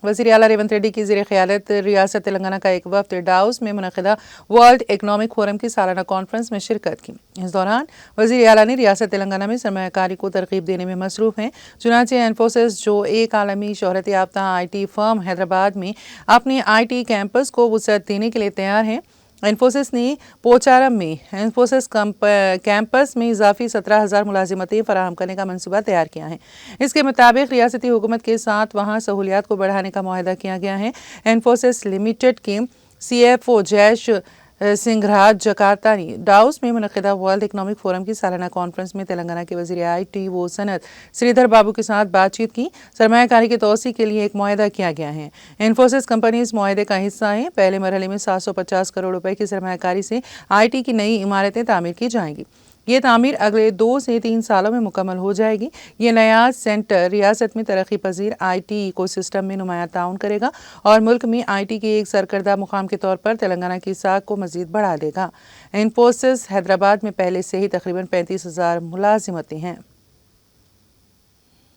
وزیر اعلیٰ ریونت ریڈی کی زیر قیادت ریاست تلنگانہ کا ایک وفد ڈاؤس میں منعقدہ ورلڈ اکنامک فورم کی سالانہ کانفرنس میں شرکت کی۔ اس دوران وزیر اعلیٰ نے ریاست تلنگانہ میں سرمایہ کاری کو ترغیب دینے میں مصروف ہیں۔ چنانچہ انفوسس، جو ایک عالمی شہرت یافتہ آئی ٹی فرم حیدرآباد میں اپنے آئی ٹی کیمپس کو وسعت دینے کے لیے تیار ہے۔ انفوسس نے پوچارم میں انفوسس کیمپس میں اضافی 17,000 ملازمتیں فراہم کرنے کا منصوبہ تیار کیا ہے۔ اس کے مطابق ریاستی حکومت کے ساتھ وہاں سہولیات کو بڑھانے کا معاہدہ کیا گیا ہے۔ انفوسس لمیٹڈ کے C F O Jayesh Sanghraj جکارتا نے ڈاؤس میں منعقدہ ورلڈ اکنامک فورم کی سالانہ کانفرنس میں تلنگانہ کے وزیر آئی ٹی و صنعت سریدھر بابو کے ساتھ بات چیت کی۔ سرمایہ کاری کی توسیع کے لیے ایک معاہدہ کیا گیا ہے۔ انفوسس کمپنی اس معاہدے کا حصہ ہے۔ پہلے مرحلے میں 750 کروڑ روپے کی سرمایہ کاری سے آئی ٹی کی نئی عمارتیں تعمیر کی جائیں گی۔ یہ تعمیر اگلے 2 سے 3 سالوں میں مکمل ہو جائے گی۔ یہ نیا سینٹر ریاست میں ترقی پذیر آئی ٹی ایکو سسٹم میں نمایاں تعاون کرے گا اور ملک میں آئی ٹی کے ایک سرکردہ مقام کے طور پر تلنگانہ کی ساکھ کو مزید بڑھا دے گا۔ انفوسس حیدرآباد میں پہلے سے ہی تقریباً 35,000 ملازمتیں ہیں۔